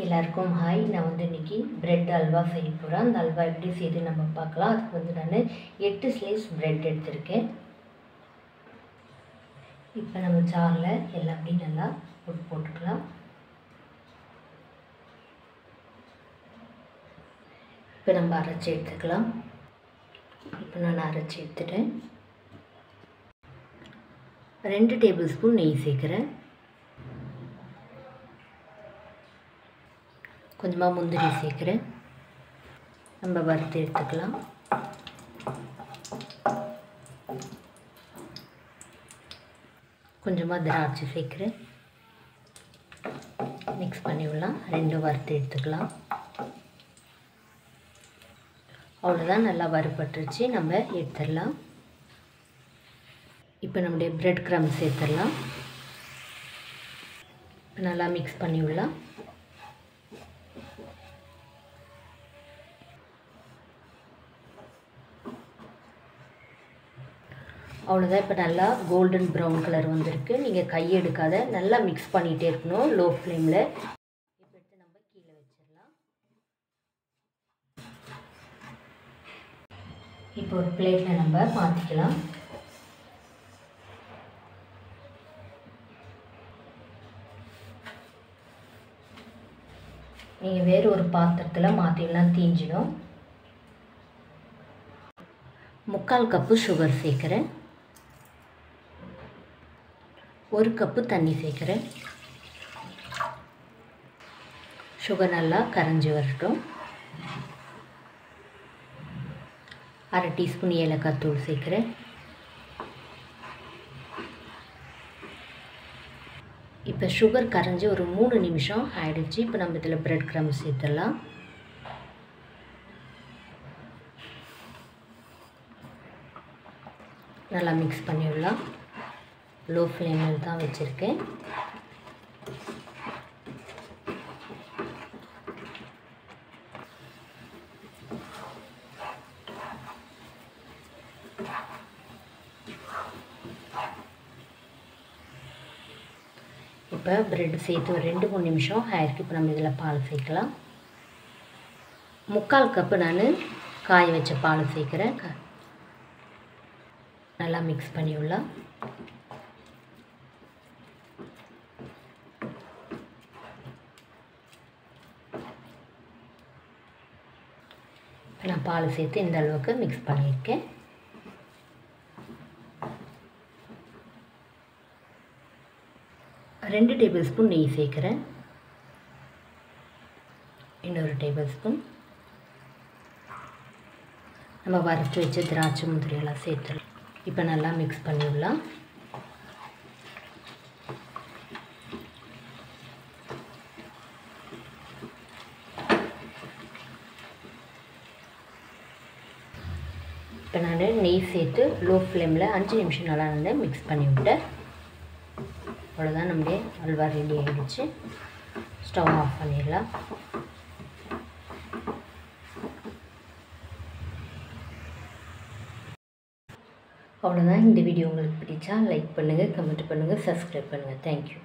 எல்லாருக்கும் ஹாய். நான் இன்றைக்கி பிரெட் அல்வா செய்ய போகிறேன். அந்த அல்வா எப்படி செய்து நம்ம பார்க்கலாம். அதுக்கு நான் 8 ஸ்லைஸ் பிரெட் எடுத்திருக்கேன். இப்போ நம்ம ஜாரில் எல்லாத்தையும் நல்லா போட்டுக்கலாம். இப்போ நம்ம அரைச்சி எடுத்துக்கலாம். இப்போ நான் அரைச்சி எடுத்துட்டேன். 2 டேபிள் ஸ்பூன் நெய் சேர்க்குறேன். கொஞ்சமாக முந்திரி சேர்க்குறேன். நம்ம வறுத்து எடுத்துக்கலாம். கொஞ்சமாக திராட்சை சேர்க்குறேன். மிக்ஸ் பண்ணி விடலாம். 2 வறுத்து எடுத்துக்கலாம். அவ்வளோதான், நல்லா வறுபட்டுருச்சு. நம்ம எடுத்துடலாம். இப்போ நம்முடைய பிரெட் க்ரம்ஸ் சேர்த்துடலாம். நல்லா மிக்ஸ் பண்ணி விடலாம். அவ்வளோதான். இப்போ நல்லா கோல்டன் ப்ரௌன் கலர் வந்திருக்கு. நீங்கள் கையை எடுக்காத நல்லா மிக்ஸ் பண்ணிகிட்டே இருக்கணும் லோ ஃப்ளேமில். இப்போ எடுத்து நம்ம கீழே வச்சிடலாம். இப்போ ஒரு பிளேட்டில் நம்ம மாற்றிக்கலாம். நீங்கள் வேறு ஒரு பாத்திரத்தில் மாற்றிடலாம், தீஞ்சிடும். 3/4 கப்பு சுகர் சேர்க்குறேன். 1 கப்பு தண்ணி சேர்க்குறேன். சுகர் நல்லா கரைஞ்சி வரட்டும். 1/2 டீஸ்பூன் ஏலக்காய் தூள் சேர்க்குறேன். இப்போ சுகர் கரைஞ்சி ஒரு 3 நிமிஷம் ஆயிடுச்சு. இப்போ நம்ம இதில் பிரெட் க்ரம்ஸ் சேர்த்துடலாம். நல்லா மிக்ஸ் பண்ணிவிடலாம். லோ ஃப்ளேமில் தான் வச்சுருக்கேன். இப்போ பிரெட் சேர்த்து ஒரு 2-3 நிமிஷம் ஆயிருக்கு. இப்போ நம்ம இதில் பால் சேர்க்கலாம். 3/4 கப்பு நான் காய வச்ச பால் சேர்க்குறேன். நல்லா மிக்ஸ் பண்ணி விடலாம். நான் பால் சேர்த்து இந்த அளவுக்கு மிக்ஸ் பண்ணியிருக்கேன். ரெண்டு டேபிள் ஸ்பூன் நெய் சேர்க்குறேன். இன்னொரு டேபிள் ஸ்பூன் நம்ம வறுத்து வச்ச திராட்சை முந்திரியெல்லாம் சேர்த்துடலாம். இப்போ நல்லா மிக்ஸ் பண்ணிவிடலாம். இப்போ நான் நெய் சேர்த்து லோ ஃப்ளேமில் 5 நிமிஷம் நல்லா மிக்ஸ் பண்ணி விட்டேன். அவ்வளோதான், நம்மளுடைய அல்வா ரெடி ஆகிடுச்சு. ஸ்டவ் ஆஃப் பண்ணிடலாம். அவ்வளோதான். இந்த வீடியோ உங்களுக்கு பிடிச்சா லைக் பண்ணுங்கள், கமெண்ட் பண்ணுங்கள், சப்ஸ்கிரைப் பண்ணுங்கள். தேங்க்யூ.